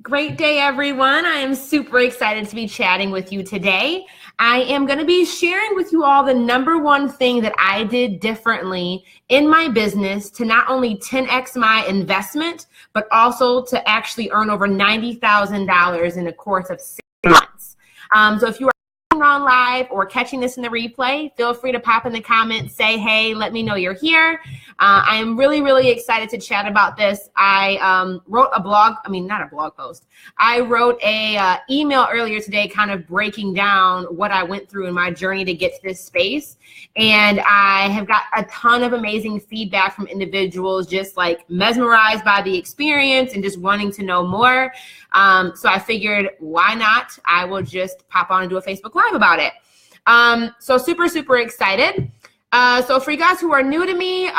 Great day, everyone. I am super excited to be chatting with you today. I am going to be sharing with you all the number one thing that I did differently in my business to not only 10x my investment, but also to actually earn over $90,000 in the course of 6 months. So if you are on live or catching this in the replay, feel free to pop in the comments, say, hey, let me know you're here. I am really excited to chat about this. I wrote a blog, not a blog post. I wrote a email earlier today kind of breaking down what I went through in my journey to get to this space. And I have got a ton of amazing feedback from individuals just like mesmerized by the experience and just wanting to know more. So I figured, why not? I will just pop on and do a Facebook Live about it. So super excited. So for you guys who are new to me,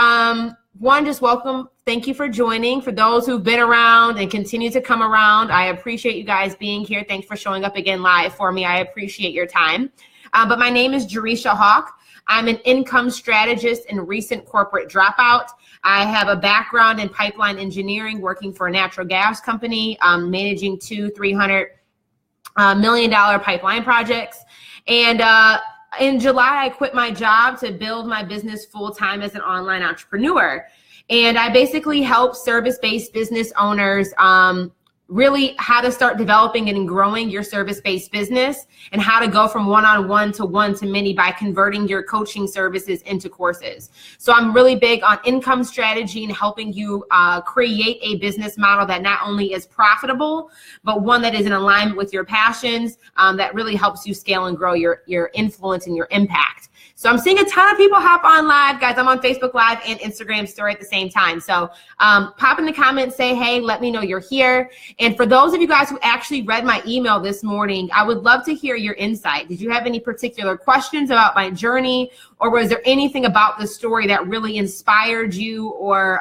one, just welcome. Thank you for joining. For those who've been around and continue to come around, I appreciate you guys being here. Thanks for showing up again live for me. I appreciate your time. But my name is Jerisha Hawk. I'm an income strategist and recent corporate dropout. I have a background in pipeline engineering, working for a natural gas company, managing $200-300 million pipeline projects. And in July, I quit my job to build my business full-time as an online entrepreneur. And I basically help service-based business owners really how to start developing and growing your service-based business and how to go from one-on-one to one-to-many by converting your coaching services into courses. So I'm really big on income strategy and helping you create a business model that not only is profitable, but one that is in alignment with your passions that really helps you scale and grow your influence and your impact. So I'm seeing a ton of people hop on live. Guys, I'm on Facebook Live and Instagram Story at the same time. So pop in the comments, say, hey, let me know you're here. And for those of you guys who actually read my email this morning, I would love to hear your insight. Did you have any particular questions about my journey? Or was there anything about the story that really inspired you or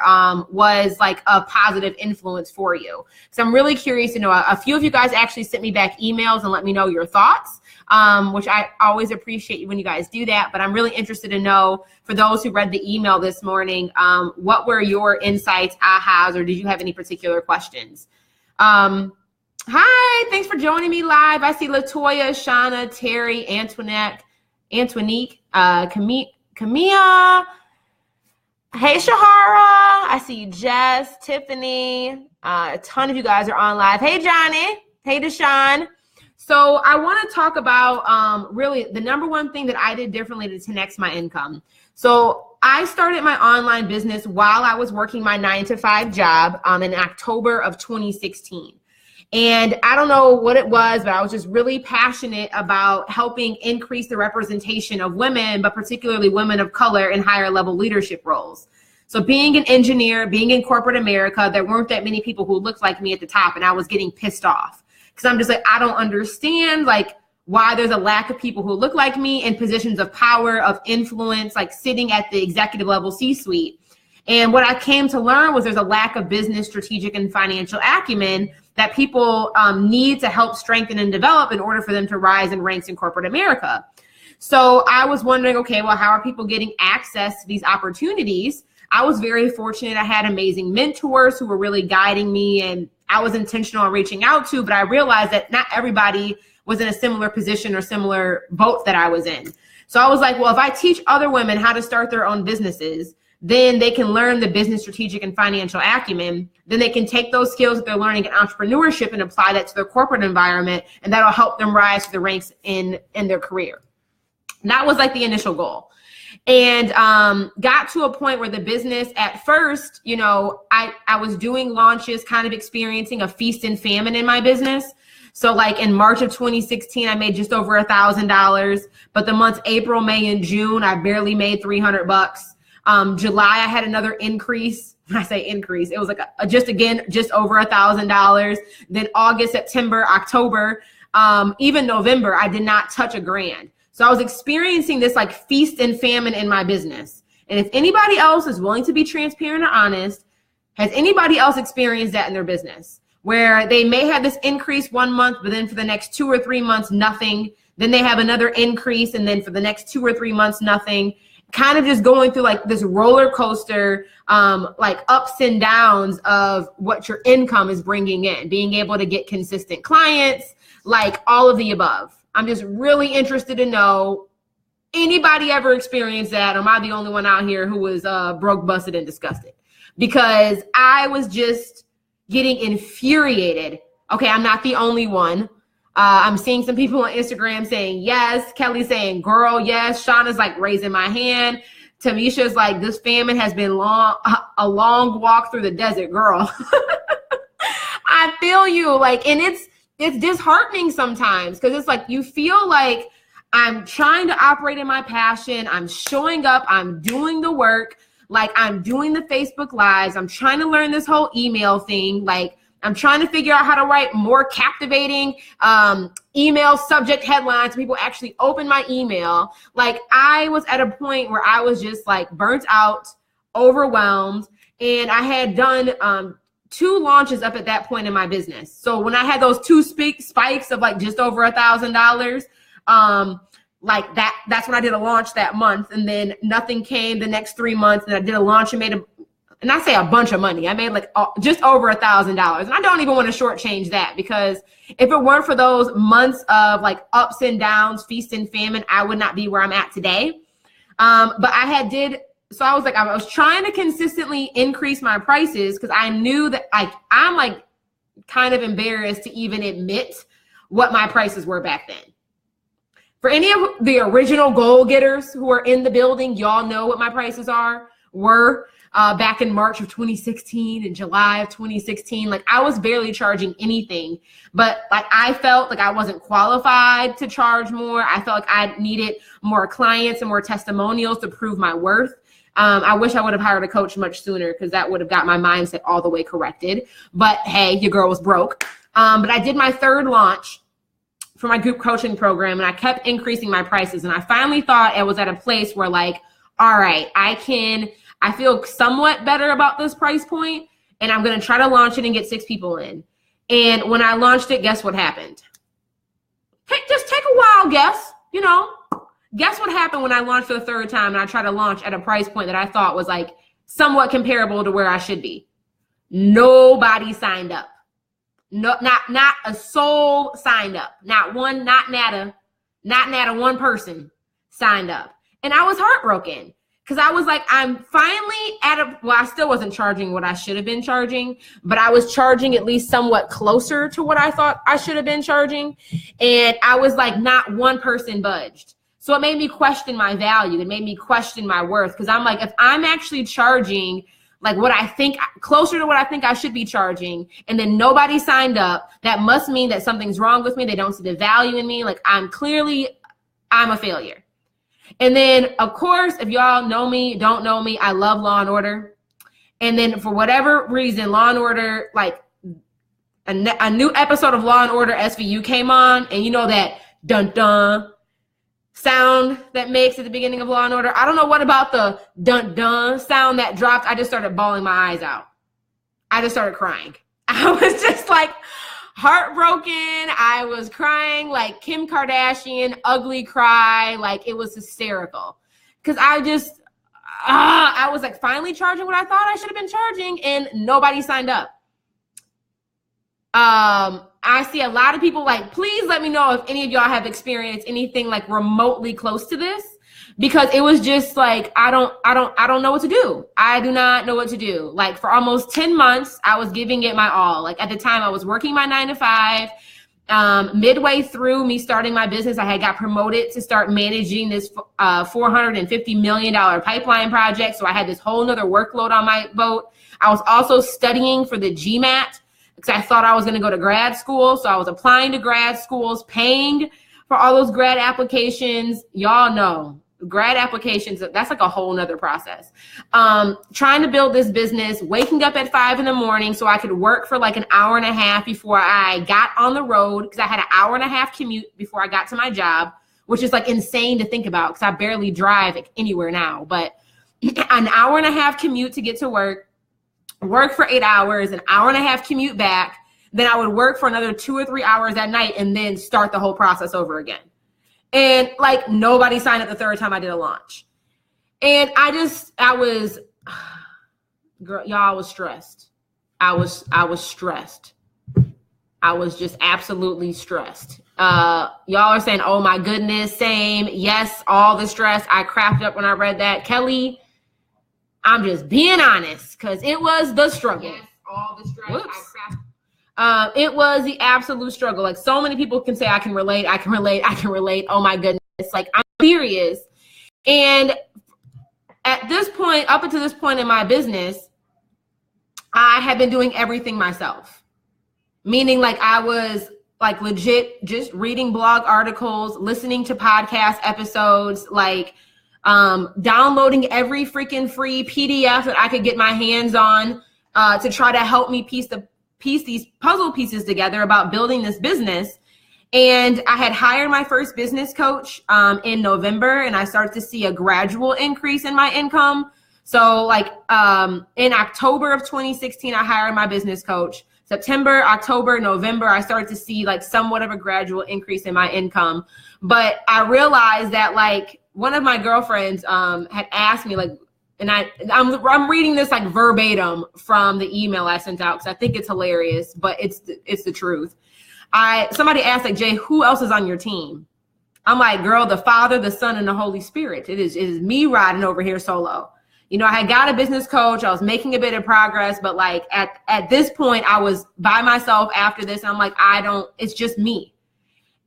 was like a positive influence for you? So I'm really curious to know. A few of you guys actually sent me back emails and let me know your thoughts. Which I always appreciate when you guys do that. But I'm really interested to know, for those who read the email this morning, what were your insights, ahas, or did you have any particular questions? Hi, thanks for joining me live. I see Latoya, Shauna, Terry, Antoinette, Camilla. Hey, Shahara. I see Jess, Tiffany. A ton of you guys are on live. Hey, Johnny. Hey, Deshaun. So I want to talk about really the number one thing that I did differently to 10x my income. So I started my online business while I was working my 9-to-5 job in October of 2016. And I don't know what it was, but I was just really passionate about helping increase the representation of women, but particularly women of color in higher level leadership roles. So being an engineer, being in corporate America, there weren't that many people who looked like me at the top, and I was getting pissed off. Because I'm just like, I don't understand like why there's a lack of people who look like me in positions of power, of influence, like sitting at the executive level C-suite. And what I came to learn was there's a lack of business, strategic, and financial acumen that people need to help strengthen and develop in order for them to rise in ranks in corporate America. So I was wondering, okay, well, how are people getting access to these opportunities? I was very fortunate. I had amazing mentors who were really guiding me, and I was intentional in reaching out to, but I realized that not everybody was in a similar position or similar boat that I was in. So I was like, well, if I teach other women how to start their own businesses, then they can learn the business, strategic, and financial acumen. Then they can take those skills that they're learning in entrepreneurship and apply that to their corporate environment, and that'll help them rise to the ranks in their career. And that was like the initial goal. And got to a point where the business at first, you know, I was doing launches, kind of experiencing a feast and famine in my business. So like in March of 2016, I made just over $1,000. But the months April, May, and June, I barely made $300. July, I had another increase. When I say increase, it was like just over $1,000. Then August, September, October, even November, I did not touch $1,000. So I was experiencing this like feast and famine in my business. And if anybody else is willing to be transparent or honest, has anybody else experienced that in their business? Where they may have this increase one month, but then for the next 2 or 3 months, nothing. Then they have another increase, and then for the next 2 or 3 months, nothing. kind of just going through like this roller coaster, like ups and downs of what your income is bringing in, being able to get consistent clients, like all of the above. I'm just really interested to know, anybody ever experienced that? Or am I the only one out here who was broke, busted, and disgusted? Because I was just getting infuriated. Okay, I'm not the only one. I'm seeing some people on Instagram saying yes. Kelly saying, girl, yes. Shauna's like raising my hand. Tamisha's like, this famine has been a long walk through the desert, girl. I feel you. Like, and it's disheartening sometimes, because it's like you feel like I'm trying to operate in my passion. I'm showing up. I'm doing the work. Like, I'm doing the Facebook Lives. I'm trying to learn this whole email thing. Like, I'm trying to figure out how to write more captivating email subject headlines so people actually open my email. Like, I was at a point where I was just like burnt out, overwhelmed, and I had done 2 launches up at that point in my business. So when I had those 2 spikes of like just over $1,000, like that's when I did a launch that month, and then nothing came the next 3 months, and I did a launch and made and I say a bunch of money. I made like just over $1,000. And I don't even want to shortchange that, because if it weren't for those months of like ups and downs, feast and famine, I would not be where I'm at today. But so I was trying to consistently increase my prices, because I knew that I'm like kind of embarrassed to even admit what my prices were back then. For any of the original goal getters who are in the building, y'all know what my prices were. Back in March of 2016 and July of 2016, like I was barely charging anything, but like I felt like I wasn't qualified to charge more. I felt like I needed more clients and more testimonials to prove my worth. I wish I would have hired a coach much sooner, because that would have got my mindset all the way corrected. But hey, your girl was broke. But I did my 3rd launch for my group coaching program, and I kept increasing my prices. And I finally thought I was at a place where like, all right, I feel somewhat better about this price point, and I'm going to try to launch it and get 6 people in. And when I launched it, guess what happened? Just take a wild guess, guess what happened when I launched for the 3rd time and I tried to launch at a price point that I thought was like somewhat comparable to where I should be. Nobody signed up. No, not a soul signed up. Not nada, one person signed up. And I was heartbroken. Because I was like, I'm finally I still wasn't charging what I should have been charging, but I was charging at least somewhat closer to what I thought I should have been charging. And I was like, not one person budged. So it made me question my value. It made me question my worth. Because I'm like, if I'm actually charging like what I think, closer to what I think I should be charging, and then nobody signed up, that must mean that something's wrong with me. They don't see the value in me. Like I'm a failure. And then, of course, if y'all know me, don't know me, I love Law and Order. And then for whatever reason, Law and Order, like a new episode of Law and Order SVU came on, and you know that dun-dun sound that makes at the beginning of Law and Order? I don't know what about the dun-dun sound that dropped. I just started bawling my eyes out. I just started crying. I was just like heartbroken. I was crying like Kim Kardashian, ugly cry. Like it was hysterical. Because I was like finally charging what I thought I should have been charging, and nobody signed up. I see a lot of people like, please let me know if any of y'all have experienced anything like remotely close to this, because it was just like, I don't know what to do. I do not know what to do. Like for almost 10 months, I was giving it my all. Like at the time I was working my 9 to 5. Midway through me starting my business, I had got promoted to start managing this $450 million pipeline project. So I had this whole nother workload on my boat. I was also studying for the GMAT, because I thought I was going to go to grad school. So I was applying to grad schools, paying for all those grad applications. Y'all know grad applications, that's like a whole nother process. Trying to build this business, waking up at 5 a.m. so I could work for like an hour and a half before I got on the road, because I had an hour and a half commute before I got to my job, which is like insane to think about because I barely drive anywhere now. But an hour and a half commute to get to work for 8 hours, an hour and a half commute back. Then I would work for another 2 or 3 hours at night and then start the whole process over again. And like nobody signed up the third time I did a launch. And girl, y'all, I was stressed. I was stressed. I was just absolutely stressed. Y'all are saying, oh my goodness, same. Yes, all the stress. I cracked up when I read that. Kelly, I'm just being honest, because it was the struggle. Yes, all the stress. It was the absolute struggle. Like, so many people can say, I can relate. Oh my goodness. Like, I'm serious. And at this point, up until this point in my business, I had been doing everything myself. Meaning, like, I was like legit just reading blog articles, listening to podcast episodes, like downloading every freaking free PDF that I could get my hands on to try to help me piece these puzzle pieces together about building this business. And I had hired my first business coach in November, and I started to see a gradual increase in my income. So like in October of 2016, I hired my business coach. September, October, November, I started to see like somewhat of a gradual increase in my income. But I realized that like one of my girlfriends had asked me, like, and I'm reading this like verbatim from the email I sent out because I think it's hilarious, but it's the truth. Somebody asked, like, Jay, who else is on your team? I'm like, girl, the Father, the Son, and the Holy Spirit. It is me riding over here solo. You know, I had got a business coach. I was making a bit of progress, but like at this point, I was by myself after this. And I'm like, it's just me.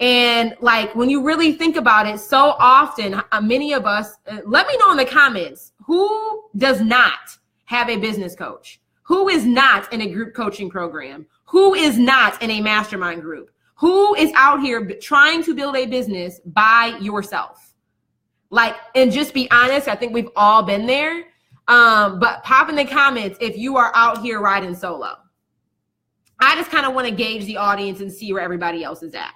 And like, when you really think about it, so often, many of us, let me know in the comments, who does not have a business coach? Who is not in a group coaching program? Who is not in a mastermind group? Who is out here trying to build a business by yourself? Like, and just be honest, I think we've all been there. But pop in the comments if you are out here riding solo. I just kind of want to gauge the audience and see where everybody else is at.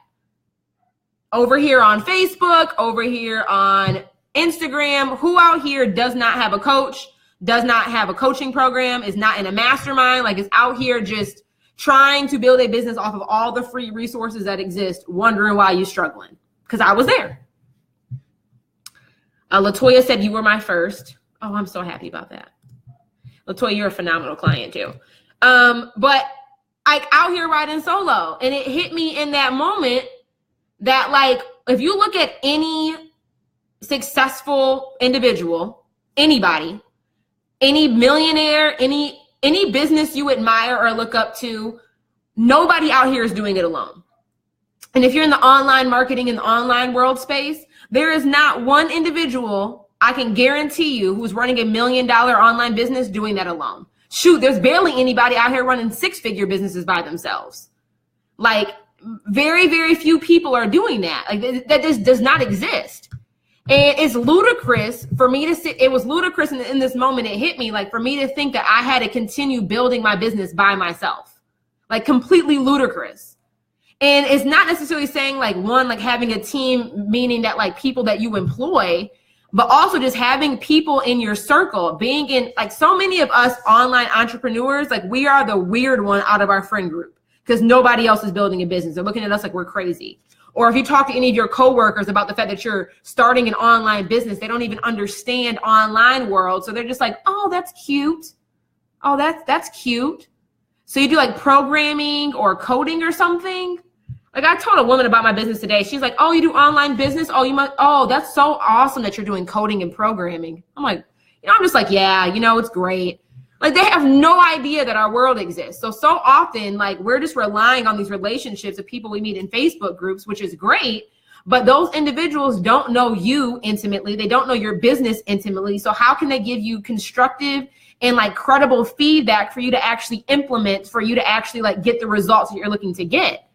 Over here on Facebook, over here on Instagram, who out here does not have a coach, does not have a coaching program, is not in a mastermind, like is out here just trying to build a business off of all the free resources that exist, wondering why you're struggling? Because I was there. Latoya said you were my first. Oh, I'm so happy about that. Latoya, you're a phenomenal client too. But like out here riding solo, and it hit me in that moment that like, if you look at any successful individual, anybody, any millionaire, any business you admire or look up to, nobody out here is doing it alone. And if you're in the online marketing and the online world space, there is not one individual I can guarantee you who's running $1 million online business doing that alone. Shoot, there's barely anybody out here running 6-figure businesses by themselves. Like very, very few people are doing that. Like that just does not exist. And it's ludicrous for me to sit. It was ludicrous in this moment. It hit me like for me to think that I had to continue building my business by myself, like completely ludicrous. And it's not necessarily saying like one, like having a team, meaning that like people that you employ, but also just having people in your circle, being in like so many of us online entrepreneurs, like we are the weird one out of our friend group because nobody else is building a business. They're looking at us like we're crazy. Or if you talk to any of your coworkers about the fact that you're starting an online business, they don't even understand online world. So they're just like, oh, that's cute. Oh, that's cute. So you do like programming or coding or something. Like I told a woman about my business today. She's like, oh, you do online business? Oh, you must. Oh, that's so awesome that you're doing coding and programming. I'm like, I'm just like, yeah, it's great. Like they have no idea that our world exists. So often, like we're just relying on these relationships of people we meet in Facebook groups, which is great. But those individuals don't know you intimately. They don't know your business intimately. So how can they give you constructive and like credible feedback for you to actually implement, for you to actually like get the results that you're looking to get?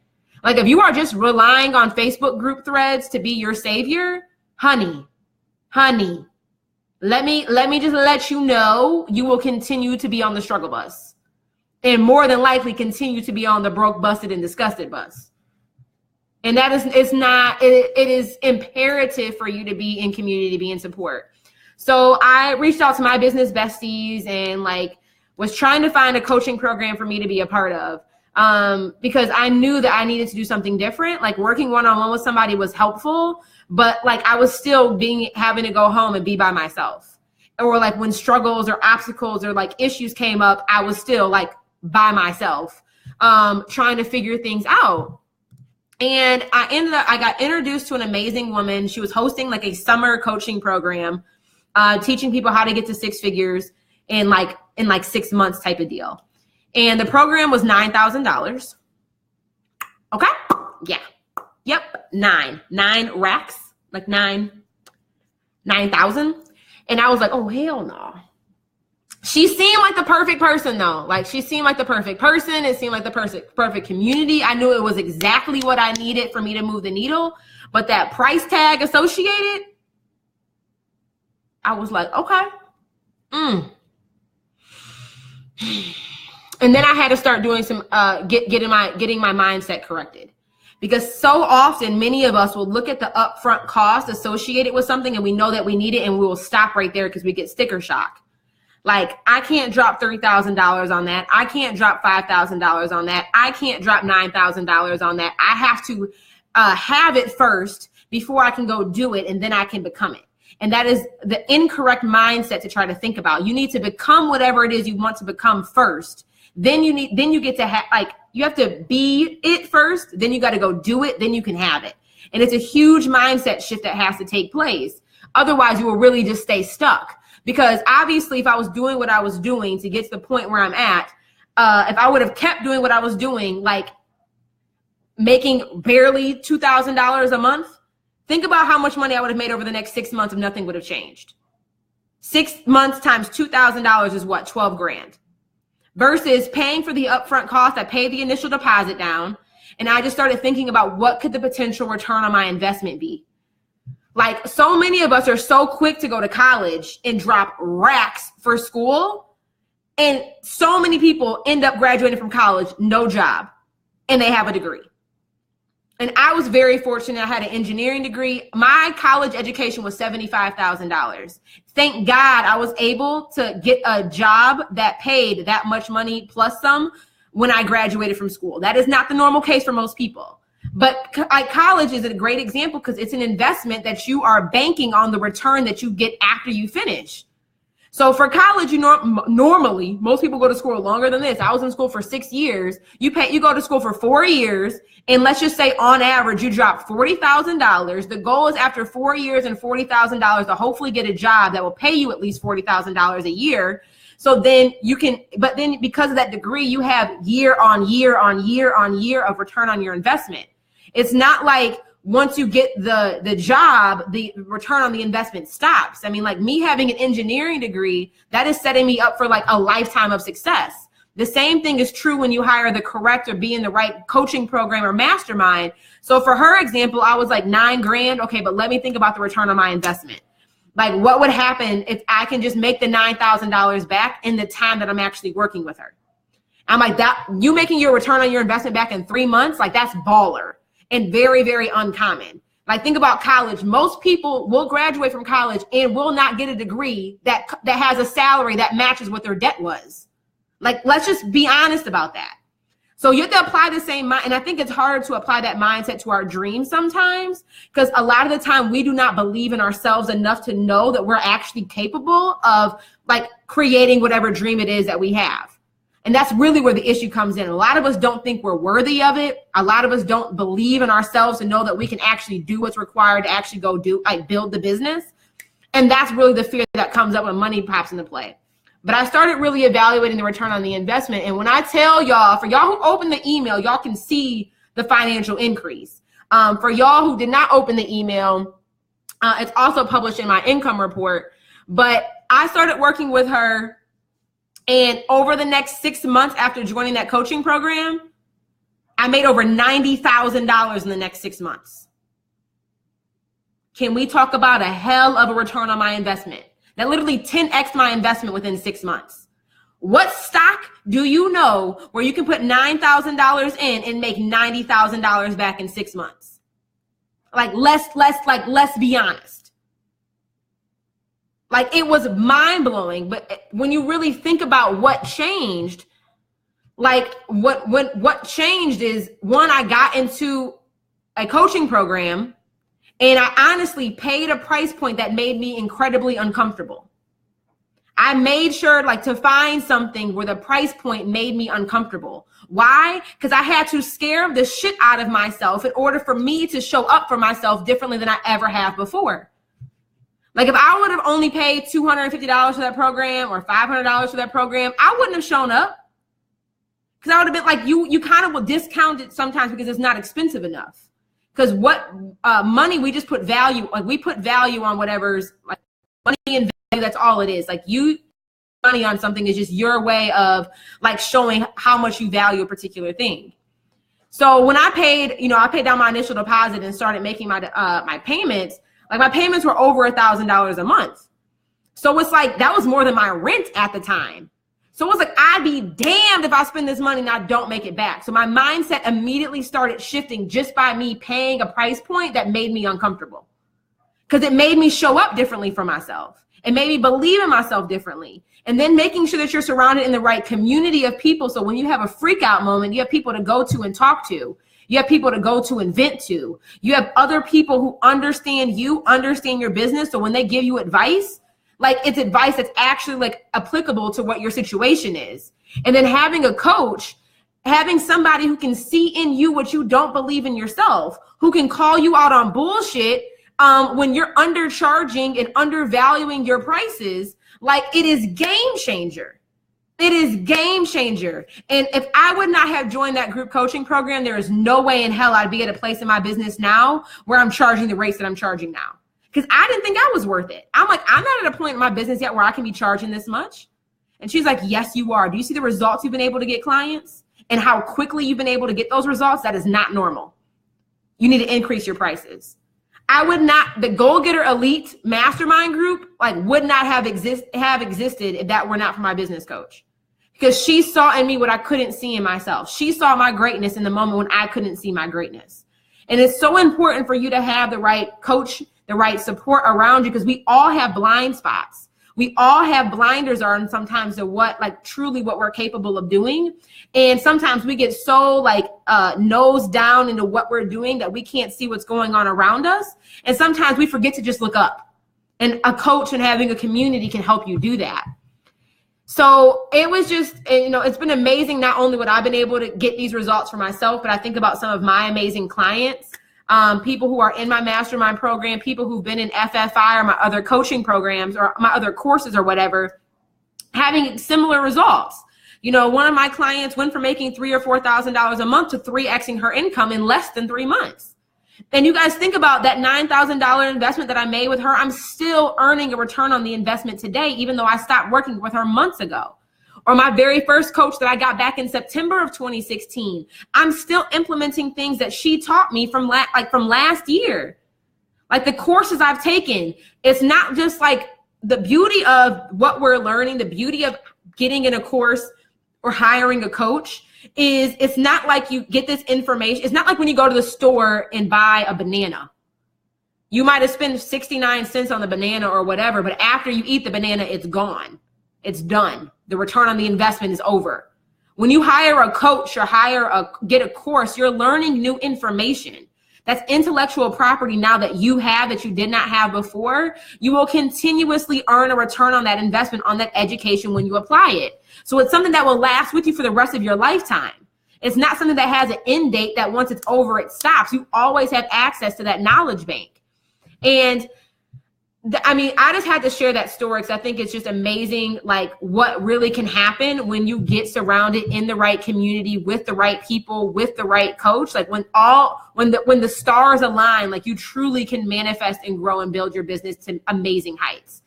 Like if you are just relying on Facebook group threads to be your savior, honey, let me just let you know you will continue to be on the struggle bus and more than likely continue to be on the broke, busted, and disgusted bus. And that is, it is imperative for you to be in community, to be in support. So I reached out to my business besties and like was trying to find a coaching program for me to be a part of. Because I knew that I needed to do something different. Like working one-on-one with somebody was helpful, but like I was still having to go home and be by myself. or like when struggles or obstacles or like issues came up, I was still like by myself, trying to figure things out. And I got introduced to an amazing woman. She was hosting like a summer coaching program, teaching people how to get to six figures in like 6 months type of deal. And the program was $9,000. Okay. Yeah. Yep. Nine racks, like 9,000. And I was like, oh, hell no. She seemed like the perfect person though. Like she seemed like the perfect person. It seemed like the perfect community. I knew it was exactly what I needed for me to move the needle. But that price tag associated, I was like, okay. And then I had to start doing some getting my mindset corrected. Because so often many of us will look at the upfront cost associated with something and we know that we need it and we will stop right there because we get sticker shock. Like, I can't drop $3,000 on that. I can't drop $5,000 on that. I can't drop $9,000 on that. I have to have it first before I can go do it, and then I can become it. And that is the incorrect mindset to try to think about. You need to become whatever it is you want to become first. Then you get to you have to be it first. Then you got to go do it. Then you can have it. And it's a huge mindset shift that has to take place. Otherwise, you will really just stay stuck. Because obviously, if I was doing what I was doing to get to the point where I'm at, if I would have kept doing what I was doing, like making barely $2,000 a month, think about how much money I would have made over the next 6 months if nothing would have changed. 6 months times $2,000 is what? 12 grand. Versus paying for the upfront cost, I paid the initial deposit down, and I just started thinking about what could the potential return on my investment be. Like, so many of us are so quick to go to college and drop racks for school. And so many people end up graduating from college, no job, and they have a degree. And I was very fortunate. I had an engineering degree. My college education was $75,000. Thank God I was able to get a job that paid that much money plus some when I graduated from school. That is not the normal case for most people. But college is a great example because it's an investment that you are banking on the return that you get after you finish. So for college, normally, most people go to school longer than this. I was in school for 6 years. You go to school for 4 years, and let's just say on average, you drop $40,000. The goal is after 4 years and $40,000 to hopefully get a job that will pay you at least $40,000 a year. So then but then because of that degree, you have year on year on year on year of return on your investment. It's not like once you get the job, the return on the investment stops. I mean, like me having an engineering degree, that is setting me up for like a lifetime of success. The same thing is true when you hire the correct or be in the right coaching program or mastermind. So for her example, I was like $9 grand. Okay, but let me think about the return on my investment. Like, what would happen if I can just make the $9,000 back in the time that I'm actually working with her? I'm like, that you making your return on your investment back in 3 months, like that's baller. And very, very uncommon. Like, think about college. Most people will graduate from college and will not get a degree that has a salary that matches what their debt was. Like, let's just be honest about that. So you have to apply the same mind. And I think it's hard to apply that mindset to our dreams sometimes, because a lot of the time we do not believe in ourselves enough to know that we're actually capable of like creating whatever dream it is that we have. And that's really where the issue comes in. A lot of us don't think we're worthy of it. A lot of us don't believe in ourselves to know that we can actually do what's required to actually go do, like build the business. And that's really the fear that comes up when money pops into play. But I started really evaluating the return on the investment. And when I tell y'all, for y'all who open the email, y'all can see the financial increase. For y'all who did not open the email, it's also published in my income report. But I started working with her. And over the next 6 months after joining that coaching program, I made over $90,000 in the next 6 months. Can we talk about a hell of a return on my investment? That literally 10x my investment within 6 months. What stock do you know where you can put $9,000 in and make $90,000 back in 6 months? Like, let's be honest. Like, it was mind blowing. But when you really think about what changed, like what changed is, one, I got into a coaching program and I honestly paid a price point that made me incredibly uncomfortable. I made sure like to find something where the price point made me uncomfortable. Why? Because I had to scare the shit out of myself in order for me to show up for myself differently than I ever have before. Like if I would have only paid $250 for that program or $500 for that program, I wouldn't have shown up. Because I would have been like, you kind of will discount it sometimes because it's not expensive enough. Because what money, we just put value, like we put value on whatever's like money and value, that's all it is. Like you money on something is just your way of like showing how much you value a particular thing. So when I paid, I paid down my initial deposit and started making my my payments, like my payments were over $1,000 a month. So it's like, that was more than my rent at the time. So it was like, I'd be damned if I spend this money and I don't make it back. So my mindset immediately started shifting just by me paying a price point that made me uncomfortable. Because it made me show up differently for myself. It made me believe in myself differently. And then making sure that you're surrounded in the right community of people. So when you have a freak out moment, you have people to go to and talk to. You have people to go to and vent to. You have other people who understand you, understand your business. So when they give you advice, like it's advice that's actually like applicable to what your situation is. And then having a coach, having somebody who can see in you what you don't believe in yourself, who can call you out on bullshit when you're undercharging and undervaluing your prices, like it is game changer. It is game changer. And if I would not have joined that group coaching program, there is no way in hell I'd be at a place in my business now where I'm charging the rates that I'm charging now. Because I didn't think I was worth it. I'm like, I'm not at a point in my business yet where I can be charging this much. And she's like, yes, you are. Do you see the results you've been able to get clients and how quickly you've been able to get those results? That is not normal. You need to increase your prices. I would not, the Goal Getter Elite Mastermind group, like would not have existed if that were not for my business coach. Because she saw in me what I couldn't see in myself. She saw my greatness in the moment when I couldn't see my greatness. And it's so important for you to have the right coach, the right support around you, because we all have blind spots. We all have blinders on sometimes to what, like truly what we're capable of doing. And sometimes we get so like nose down into what we're doing that we can't see what's going on around us. And sometimes we forget to just look up. And a coach and having a community can help you do that. So it was just, it's been amazing, not only what I've been able to get these results for myself, but I think about some of my amazing clients, people who are in my mastermind program, people who've been in FFI or my other coaching programs or my other courses or whatever, having similar results. One of my clients went from making $3,000 or $4,000 a month to 3xing her income in less than 3 months. And you guys think about that $9,000 investment that I made with her. I'm still earning a return on the investment today, even though I stopped working with her months ago. Or my very first coach that I got back in September of 2016. I'm still implementing things that she taught me from last year. Like the courses I've taken, it's not just like the beauty of what we're learning, the beauty of getting in a course or hiring a coach is it's not like you get this information. It's not like when you go to the store and buy a banana. You might have spent 69 cents on the banana or whatever, but after you eat the banana, it's gone. It's done. The return on the investment is over. When you hire a coach or get a course, you're learning new information. That's intellectual property now that you have that you did not have before. You will continuously earn a return on that investment, on that education when you apply it. So it's something that will last with you for the rest of your lifetime. It's not something that has an end date that once it's over, it stops. You always have access to that knowledge bank. And I just had to share that story because I think it's just amazing, like what really can happen when you get surrounded in the right community with the right people, with the right coach. Like when the stars align, like you truly can manifest and grow and build your business to amazing heights.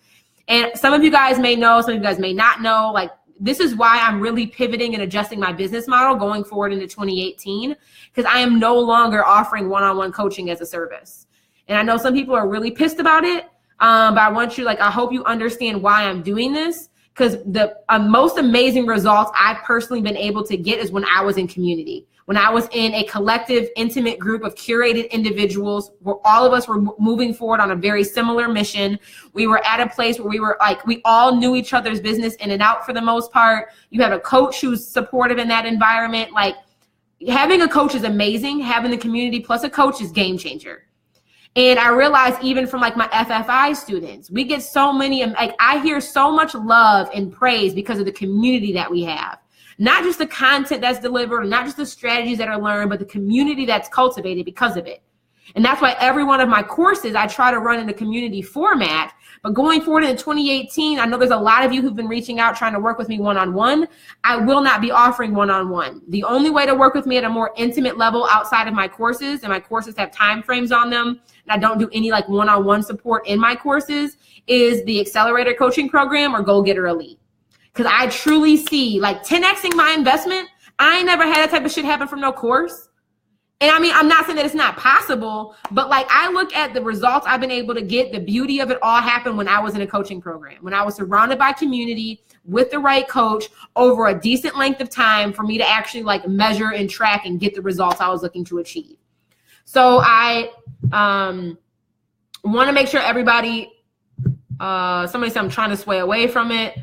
And some of you guys may know, some of you guys may not know, like this is why I'm really pivoting and adjusting my business model going forward into 2018, because I am no longer offering one-on-one coaching as a service. And I know some people are really pissed about it. But I want you, I hope you understand why I'm doing this, because the most amazing results I've personally been able to get is when I was in community, when I was in a collective, intimate group of curated individuals where all of us were moving forward on a very similar mission. We were at a place where we were we all knew each other's business in and out for the most part. You have a coach who's supportive in that environment. Like having a coach is amazing. Having the community plus a coach is game changer. And I realize even from like my FFI students, we get so many, like I hear so much love and praise because of the community that we have. Not just the content that's delivered, not just the strategies that are learned, but the community that's cultivated because of it. And that's why every one of my courses, I try to run in the community format. But going forward in 2018, I know there's a lot of you who've been reaching out trying to work with me one-on-one. I will not be offering one-on-one. The only way to work with me at a more intimate level outside of my courses, and my courses have time frames on them, and I don't do any like one-on-one support in my courses, is the Accelerator Coaching Program or Goal Getter Elite. Because I truly see like 10xing my investment. I ain't never had that type of shit happen from no course. And I mean, I'm not saying that it's not possible, but like I look at the results I've been able to get. The beauty of it all happened when I was in a coaching program, when I was surrounded by community with the right coach over a decent length of time for me to actually like measure and track and get the results I was looking to achieve. So I want to make sure everybody, somebody said I'm trying to sway away from it.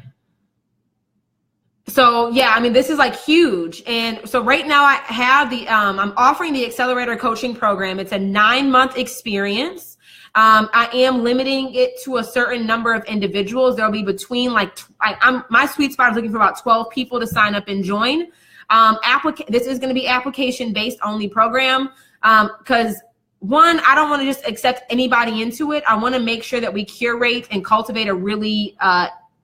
So yeah, I mean, this is like huge. And so right now I have I'm offering the Accelerator Coaching Program. It's a 9-month experience. I am limiting it to a certain number of individuals. There'll be between like, my sweet spot is looking for about 12 people to sign up and join. This is going to be application based only program. Because one, I don't want to just accept anybody into it. I want to make sure that we curate and cultivate a really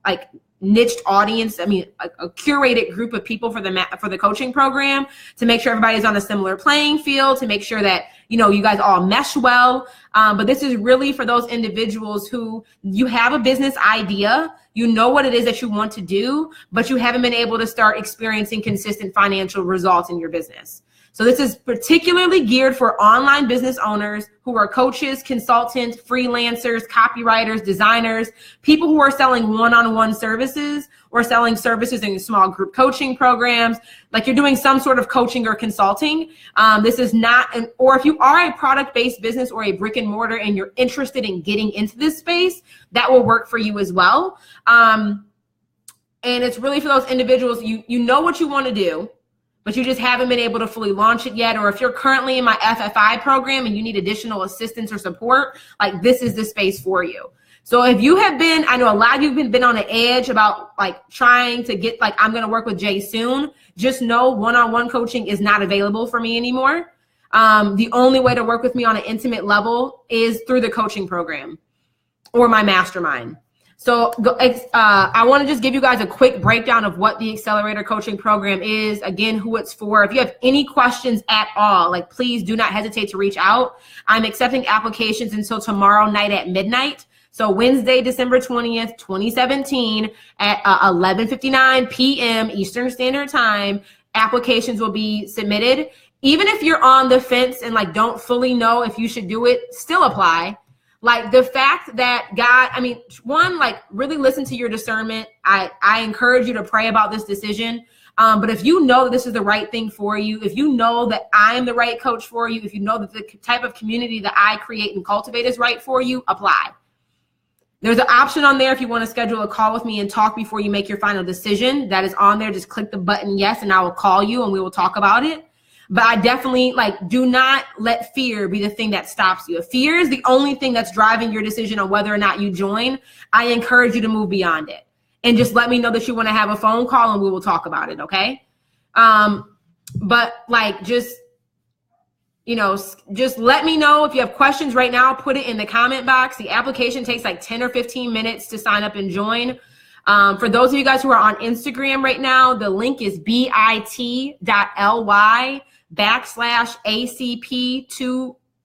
like niched audience. I mean, a curated group of people for the coaching program to make sure everybody's on a similar playing field, to make sure that, you know, you guys all mesh well. But this is really for those individuals who you have a business idea, you know what it is that you want to do, but you haven't been able to start experiencing consistent financial results in your business. So this is particularly geared for online business owners who are coaches, consultants, freelancers, copywriters, designers, people who are selling one-on-one services or selling services in small group coaching programs, like you're doing some sort of coaching or consulting. This is not, or if you are a product-based business or a brick and mortar and you're interested in getting into this space, that will work for you as well. And it's really for those individuals, you know what you want to do, but you just haven't been able to fully launch it yet. Or if you're currently in my FFI program and you need additional assistance or support, like this is the space for you. So if you have been, I know a lot of you have been on the edge about like trying to get like, I'm going to work with Jay soon. Just know one-on-one coaching is not available for me anymore. The only way to work with me on an intimate level is through the coaching program or my mastermind. So I want to just give you guys a quick breakdown of what the Accelerator Coaching Program is, again, who it's for. If you have any questions at all, like please do not hesitate to reach out. I'm accepting applications until tomorrow night at midnight. So Wednesday, December 20th, 2017 at 11:59 p.m. Eastern Standard Time, applications will be submitted. Even if you're on the fence and like don't fully know if you should do it, still apply. Like the fact that God, I mean, one, like really listen to your discernment. I encourage you to pray about this decision. But if you know that this is the right thing for you, if you know that I am the right coach for you, if you know that the type of community that I create and cultivate is right for you, apply. There's an option on there if you want to schedule a call with me and talk before you make your final decision. That is on there. Just click the button yes, and I will call you and we will talk about it. But I definitely do not let fear be the thing that stops you. If fear is the only thing that's driving your decision on whether or not you join, I encourage you to move beyond it. And just let me know that you want to have a phone call and we will talk about it, okay? But just let me know if you have questions right now. Put it in the comment box. The application takes like 10 or 15 minutes to sign up and join. For those of you guys who are on Instagram right now, the link is bit.ly/ACP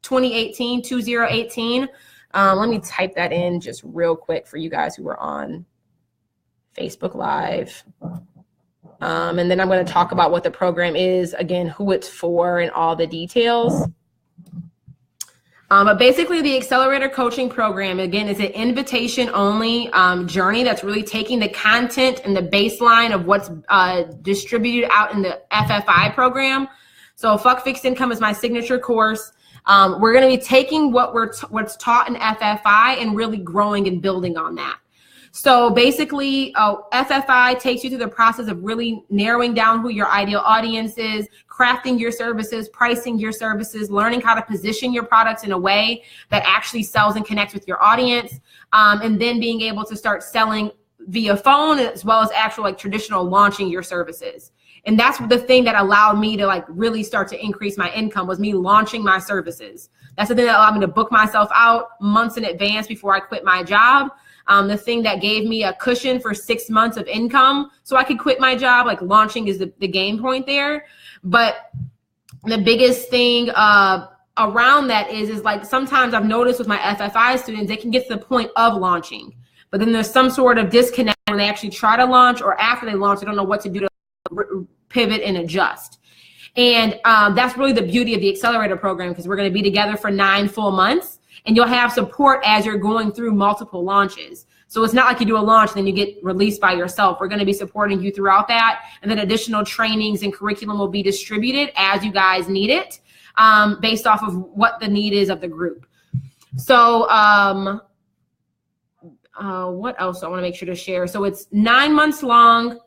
2018. Let me type that in just real quick for you guys who are on Facebook Live. And then I'm going to talk about what the program is, again, who it's for and all the details. But basically the Accelerator Coaching Program, again, is an invitation only journey that's really taking the content and the baseline of what's distributed out in the FFI program. So Fuck Fixed Income is my signature course. We're going to be taking what's taught in FFI and really growing and building on that. So basically, FFI takes you through the process of really narrowing down who your ideal audience is, crafting your services, pricing your services, learning how to position your products in a way that actually sells and connects with your audience, and then being able to start selling via phone as well as actual like traditional launching your services. And that's the thing that allowed me to like really start to increase my income, was me launching my services. That's the thing that allowed me to book myself out months in advance before I quit my job. The thing that gave me a cushion for 6 months of income so I could quit my job. Like launching is the game point there. But the biggest thing around that is like sometimes I've noticed with my FFI students, they can get to the point of launching, but then there's some sort of disconnect when they actually try to launch, or after they launch, they don't know what to do to pivot and adjust. And that's really the beauty of the accelerator program, because we're going to be together for 9 full months, and you'll have support as you're going through multiple launches. So it's not like you do a launch, then you get released by yourself. We're going to be supporting you throughout that. And then additional trainings and curriculum will be distributed as you guys need it, based off of what the need is of the group. So what else I want to make sure to share? So it's 9 months long.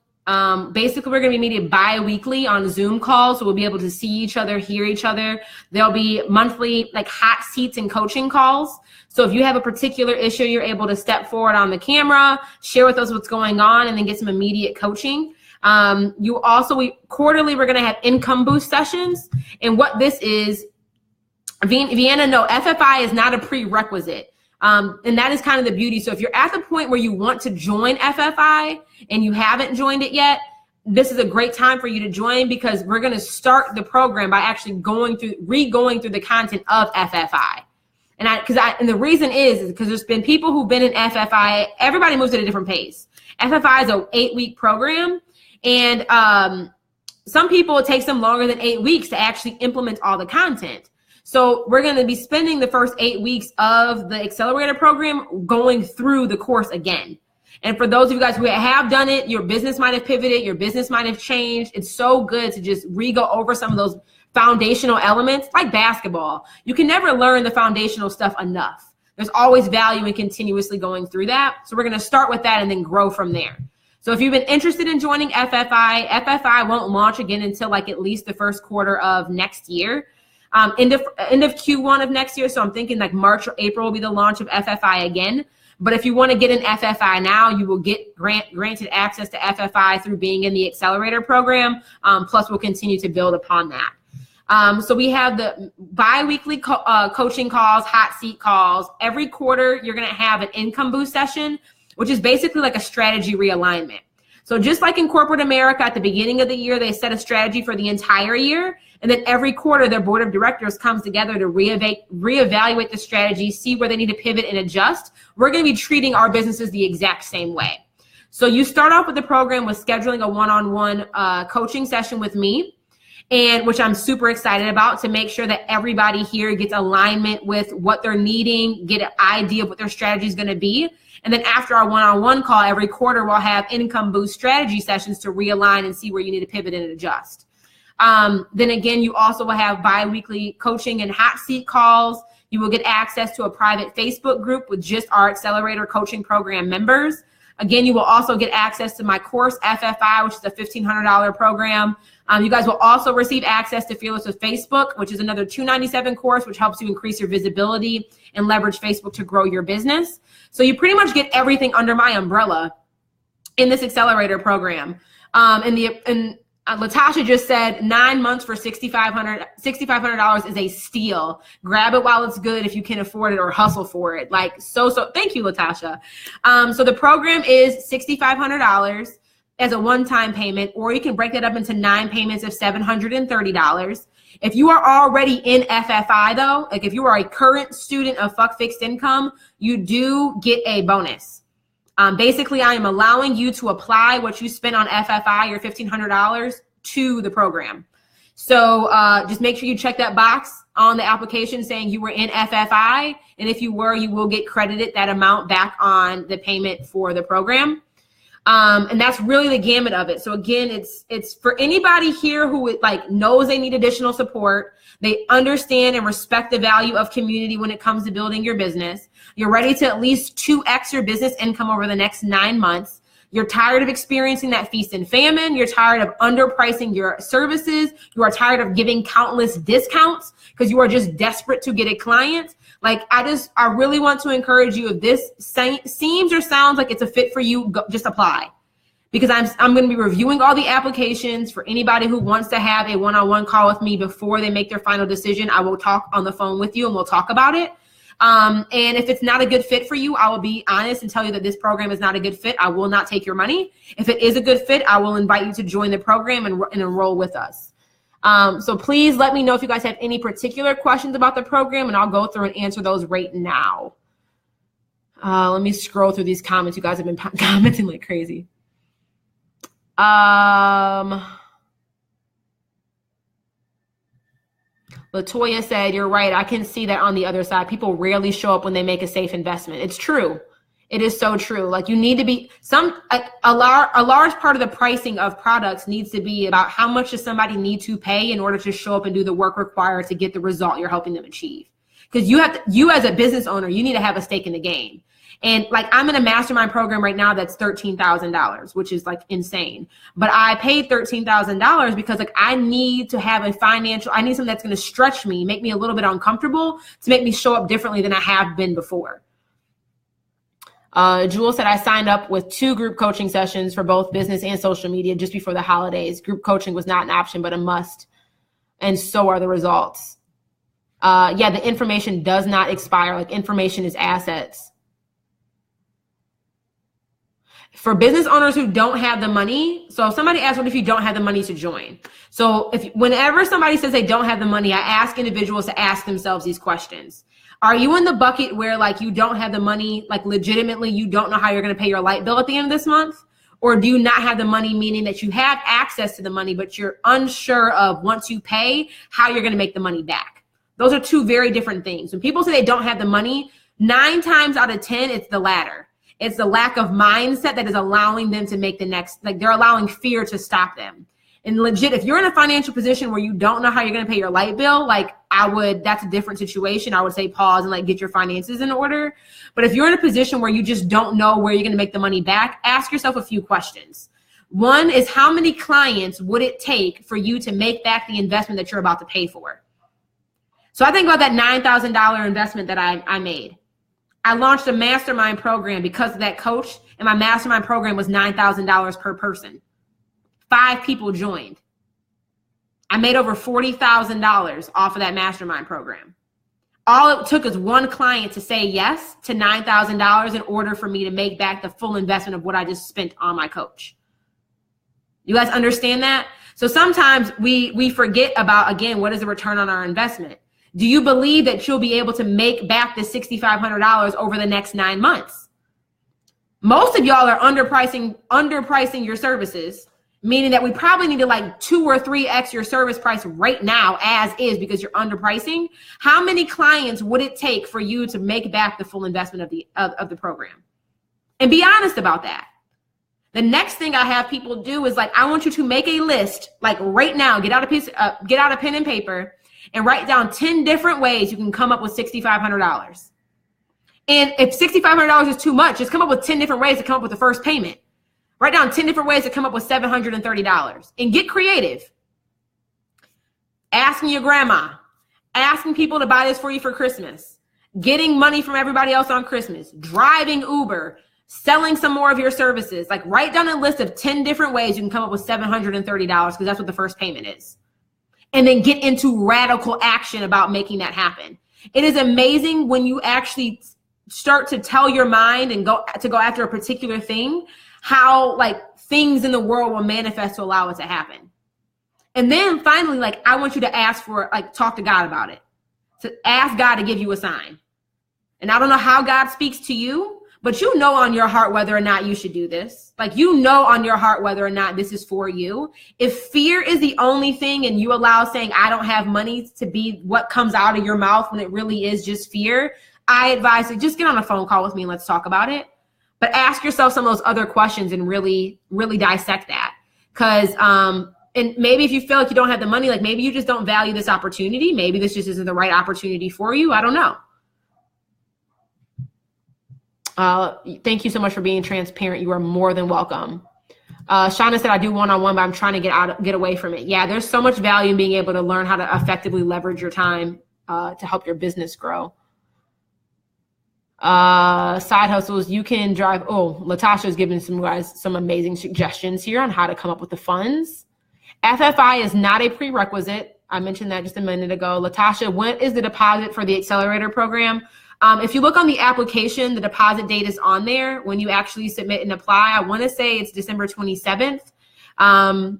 Basically, we're going to be meeting bi-weekly on Zoom calls, so we'll be able to see each other, hear each other. There'll be monthly like hot seats and coaching calls. So if you have a particular issue, you're able to step forward on the camera, share with us what's going on, and then get some immediate coaching. Quarterly, we're going to have income boost sessions. And what this is, Vienna, no, FFI is not a prerequisite. And that is kind of the beauty. So if you're at the point where you want to join FFI and you haven't joined it yet, this is a great time for you to join, because we're going to start the program by actually going through the content of FFI. And the reason is because there's been people who've been in FFI. Everybody moves at a different pace. FFI is an 8-week program, and some people, it takes them longer than 8 weeks to actually implement all the content. So we're going to be spending the first 8 weeks of the accelerator program going through the course again. And for those of you guys who have done it, your business might have pivoted, your business might have changed. It's so good to just re-go over some of those foundational elements, like basketball. You can never learn the foundational stuff enough. There's always value in continuously going through that. So we're going to start with that and then grow from there. So if you've been interested in joining FFI won't launch again until like at least the first quarter of next year. End of Q1 of next year. So I'm thinking like March or April will be the launch of FFI again. But if you want to get an FFI now, you will get granted access to FFI through being in the accelerator program. Plus we'll continue to build upon that. So we have the bi-weekly coaching calls, hot seat calls. Every quarter, you're going to have an income boost session, which is basically like a strategy realignment. So just like in corporate America, at the beginning of the year, they set a strategy for the entire year. And then every quarter, their board of directors comes together to reevaluate the strategy, see where they need to pivot and adjust. We're going to be treating our businesses the exact same way. So you start off with the program with scheduling a one-on-one coaching session with me, and which I'm super excited about, to make sure that everybody here gets alignment with what they're needing, get an idea of what their strategy is going to be. And then after our one-on-one call, every quarter we'll have income boost strategy sessions to realign and see where you need to pivot and adjust. Then again, you also will have bi-weekly coaching and hot seat calls. You will get access to a private Facebook group with just our accelerator coaching program members. Again, you will also get access to my course, FFI, which is a $1,500 program. You guys will also receive access to Fearless with Facebook, which is another $297 course, which helps you increase your visibility and leverage Facebook to grow your business. So you pretty much get everything under my umbrella in this accelerator program. And Latasha just said 9 months for $6,500 is a steal. Grab it while it's good if you can afford it, or hustle for it. Thank you, Latasha. So the program is $6,500 as a one-time payment, or you can break that up into 9 payments of $730. If you are already in FFI though, like if you are a current student of Fuck Fixed Income, you do get a bonus. Basically, I am allowing you to apply what you spent on FFI, your $1,500, to the program. So just make sure you check that box on the application saying you were in FFI. And if you were, you will get credited that amount back on the payment for the program. And that's really the gamut of it. So again, it's for anybody here who like knows they need additional support. They understand and respect the value of community when it comes to building your business. You're ready to at least 2x your business income over the next 9 months. You're tired of experiencing that feast and famine. You're tired of underpricing your services. You are tired of giving countless discounts because you are just desperate to get a client. Like, I really want to encourage you, if this seems or sounds like it's a fit for you, just apply. Because I'm going to be reviewing all the applications for anybody who wants to have a one-on-one call with me before they make their final decision. I will talk on the phone with you and we'll talk about it. And if it's not a good fit for you, I will be honest and tell you that this program is not a good fit. I will not take your money. If it is a good fit, I will invite you to join the program and enroll with us. So please let me know if you guys have any particular questions about the program, and I'll go through and answer those right now. Let me scroll through these comments. You guys have been commenting like crazy. Latoya said, you're right. I can see that on the other side. People rarely show up when they make a safe investment. It's true. It is so true. Like, you need to be a large part of the pricing of products needs to be about how much does somebody need to pay in order to show up and do the work required to get the result you're helping them achieve. Because you as a business owner, you need to have a stake in the game. And like, I'm in a mastermind program right now that's $13,000, which is like insane. But I paid $13,000 because like I need to have I need something that's going to stretch me, make me a little bit uncomfortable, to make me show up differently than I have been before. Jewel said, I signed up with 2 group coaching sessions for both business and social media just before the holidays. Group coaching was not an option, but a must. And so are the results. Yeah, the information does not expire. Like, information is assets. For business owners who don't have the money, so if somebody asks, what if you don't have the money to join? So whenever somebody says they don't have the money, I ask individuals to ask themselves these questions. Are you in the bucket where like you don't have the money, like legitimately you don't know how you're going to pay your light bill at the end of this month? Or do you not have the money, meaning that you have access to the money, but you're unsure of once you pay, how you're going to make the money back? Those are 2 very different things. When people say they don't have the money, 9 times out of 10, it's the latter. It's the lack of mindset that is allowing them to make the next, like they're allowing fear to stop them. And legit, if you're in a financial position where you don't know how you're going to pay your light bill, like that's a different situation. I would say pause and like get your finances in order. But if you're in a position where you just don't know where you're going to make the money back, ask yourself a few questions. One is, how many clients would it take for you to make back the investment that you're about to pay for? So I think about that $9,000 investment that I made. I launched a mastermind program because of that coach, and my mastermind program was $9,000 per person. 5 people joined. I made over $40,000 off of that mastermind program. All it took is 1 client to say yes to $9,000 in order for me to make back the full investment of what I just spent on my coach. You guys understand that? So sometimes we forget about, again, what is the return on our investment? Do you believe that you'll be able to make back the $6,500 over the next 9 months? Most of y'all are underpricing your services, meaning that we probably need to like 2 or 3x your service price right now as is because you're underpricing. How many clients would it take for you to make back the full investment of the program? And be honest about that. The next thing I have people do is like, I want you to make a list, like right now, get out a pen and paper, and write down 10 different ways you can come up with $6,500. And if $6,500 is too much, just come up with 10 different ways to come up with the first payment. Write down 10 different ways to come up with $730 and get creative. Asking your grandma, asking people to buy this for you for Christmas, getting money from everybody else on Christmas, driving Uber, selling some more of your services. Like, write down a list of 10 different ways you can come up with $730 because that's what the first payment is. And then get into radical action about making that happen. It is amazing when you actually start to tell your mind and go after a particular thing, how like things in the world will manifest to allow it to happen. And then finally, like, I want you to talk to God about it. To ask God to give you a sign. And I don't know how God speaks to you, but you know on your heart whether or not you should do this. Like, you know on your heart whether or not this is for you. If fear is the only thing and you allow saying, I don't have money to be what comes out of your mouth when it really is just fear, I advise you just get on a phone call with me and let's talk about it. But ask yourself some of those other questions and really, really dissect that. Because, and maybe if you feel like you don't have the money, like maybe you just don't value this opportunity. Maybe this just isn't the right opportunity for you. I don't know. Thank you so much for being transparent. You are more than welcome. Shauna said, I do one-on-one, but I'm trying to get away from it. Yeah, there's so much value in being able to learn how to effectively leverage your time to help your business grow. Side hustles, you can drive. Oh, Latasha's given some amazing suggestions here on how to come up with the funds. FFI is not a prerequisite. I mentioned that just a minute ago. Latasha, when is the deposit for the accelerator program? If you look on the application, the deposit date is on there when you actually submit and apply. I want to say it's December 27th. I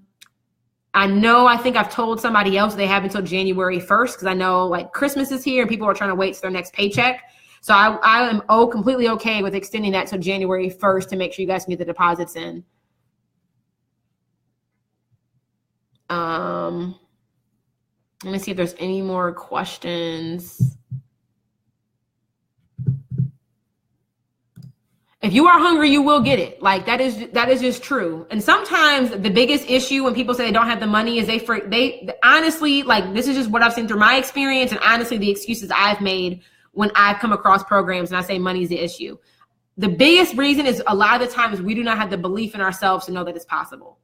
think I've told somebody else they have until January 1st because I know like Christmas is here and people are trying to wait to their next paycheck. So I am completely okay with extending that to January 1st to make sure you guys can get the deposits in. Let me see if there's any more questions. If you are hungry, you will get it. Like that is just true. And sometimes the biggest issue when people say they don't have the money is they honestly, like this is just what I've seen through my experience and honestly the excuses I've made when I've come across programs and I say money is the issue. The biggest reason is a lot of the times we do not have the belief in ourselves to know that it's possible.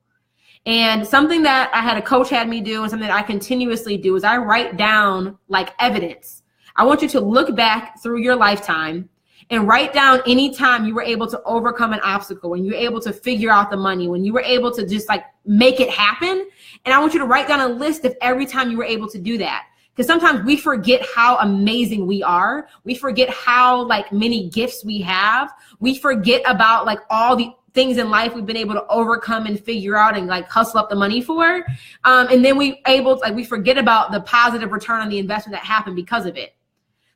And something that I had a coach had me do and something that I continuously do is I write down like evidence. I want you to look back through your lifetime and write down any time you were able to overcome an obstacle, when you were able to figure out the money, when you were able to just like make it happen. And I want you to write down a list of every time you were able to do that. Because sometimes we forget how amazing we are. We forget how like many gifts we have. We forget about like all the things in life we've been able to overcome and figure out and like hustle up the money for. And then we forget about the positive return on the investment that happened because of it.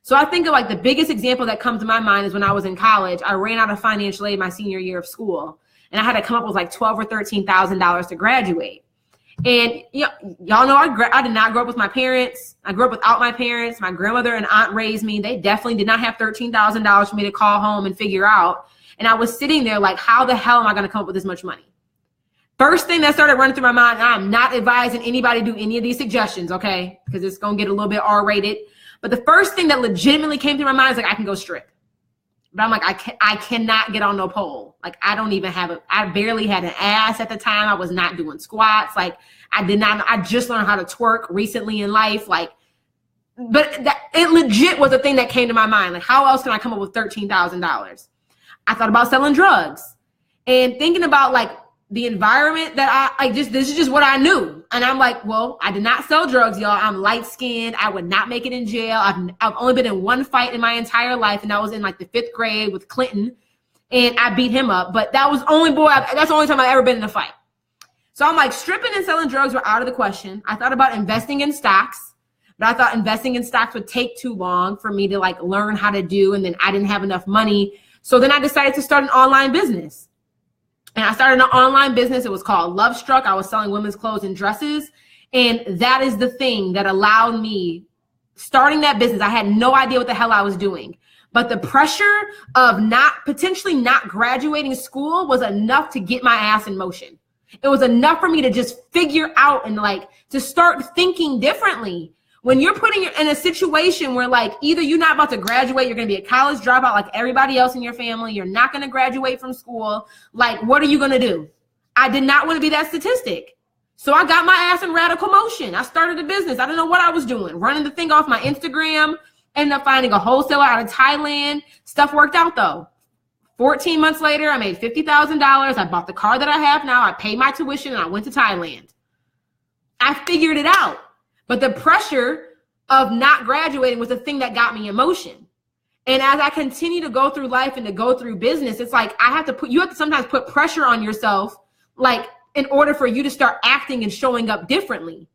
So I think of like the biggest example that comes to my mind is when I was in college. I ran out of financial aid my senior year of school, and I had to come up with like $12,000 or $13,000 to graduate. And y'all know I did not grow up with my parents. I grew up without my parents. My grandmother and aunt raised me. They definitely did not have $13,000 for me to call home and figure out. And I was sitting there like, how the hell am I going to come up with this much money? First thing that started running through my mind, and I'm not advising anybody to do any of these suggestions, okay? Because it's going to get a little bit R-rated. But the first thing that legitimately came through my mind is like, I can go strip. But I'm like, I cannot get on no pole. Like, I barely had an ass at the time. I was not doing squats. Like, I just learned how to twerk recently in life. Like, but it legit was a thing that came to my mind. Like, how else can I come up with $13,000? I thought about selling drugs and thinking about like the environment that this is just what I knew. And I'm like, well, I did not sell drugs, y'all. I'm light skinned. I would not make it in jail. I've only been in one fight in my entire life. And I was in like the 5th grade with Clinton and I beat him up. But that was that's the only time I've ever been in a fight. So I'm like, stripping and selling drugs were out of the question. I thought about investing in stocks, but I thought investing in stocks would take too long for me to like learn how to do. And then I didn't have enough money. So then I decided to start an online business. And I started an online business. It was called Love Struck. I was selling women's clothes and dresses. And that is the thing that allowed me, starting that business, I had no idea what the hell I was doing. But the pressure of potentially not graduating school was enough to get my ass in motion. It was enough for me to just figure out and like to start thinking differently. When you're putting in a situation where like either you're not about to graduate, you're going to be a college dropout like everybody else in your family, you're not going to graduate from school, like what are you going to do? I did not want to be that statistic. So I got my ass in radical motion. I started a business. I didn't know what I was doing, running the thing off my Instagram, ended up finding a wholesaler out of Thailand. Stuff worked out though. 14 months later, I made $50,000. I bought the car that I have now. I paid my tuition and I went to Thailand. I figured it out. But the pressure of not graduating was the thing that got me in motion. And as I continue to go through life and to go through business, it's like you have to sometimes put pressure on yourself, like in order for you to start acting and showing up differently.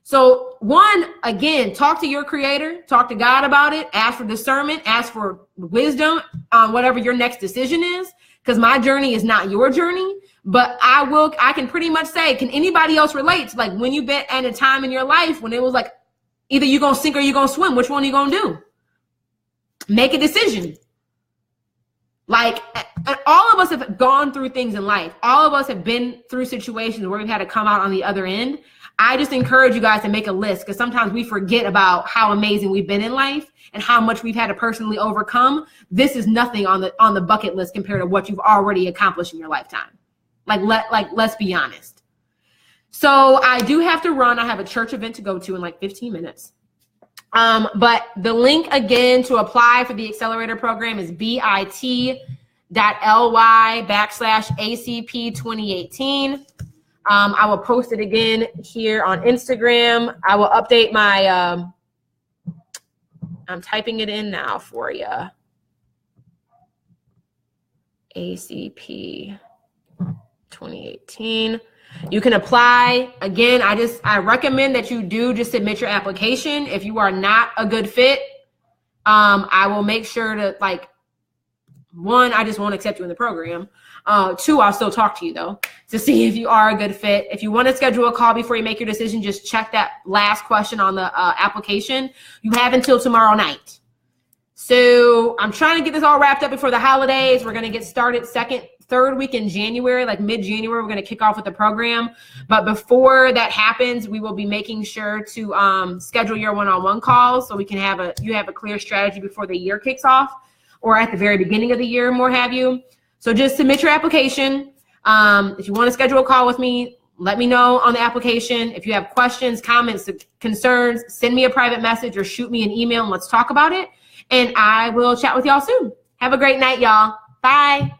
So one, again, talk to your creator, talk to God about it, ask for discernment, ask for wisdom on whatever your next decision is, because my journey is not your journey. But I can pretty much say, can anybody else relate to like when you've been at a time in your life when it was like, either you're going to sink or you're going to swim, which one are you going to do? Make a decision. Like And all of us have gone through things in life. All of us have been through situations where we've had to come out on the other end. I just encourage you guys to make a list, because sometimes we forget about how amazing we've been in life and how much we've had to personally overcome. This is nothing on the bucket list compared to what you've already accomplished in your lifetime. Let's be honest. So I do have to run. I have a church event to go to in like 15 minutes. But the link again to apply for the accelerator program is bit.ly/ACP 2018. I will post it again here on Instagram. I will update my, I'm typing it in now for you. ACP 2018. You can apply. Again, I recommend that you do just submit your application. If you are not a good fit, I will make sure to, like, one, I just won't accept you in the program. Two, I'll still talk to you though to see if you are a good fit. If you want to schedule a call before you make your decision, just check that last question on the application. You have until tomorrow night. So I'm trying to get this all wrapped up before the holidays. We're going to get started third week in January, like mid-January, we're going to kick off with the program. But before that happens, we will be making sure to schedule your one-on-one calls so we can you have a clear strategy before the year kicks off, or at the very beginning of the year, more have you. So just submit your application. If you want to schedule a call with me, let me know on the application. If you have questions, comments, concerns, send me a private message or shoot me an email and let's talk about it. And I will chat with y'all soon. Have a great night, y'all. Bye.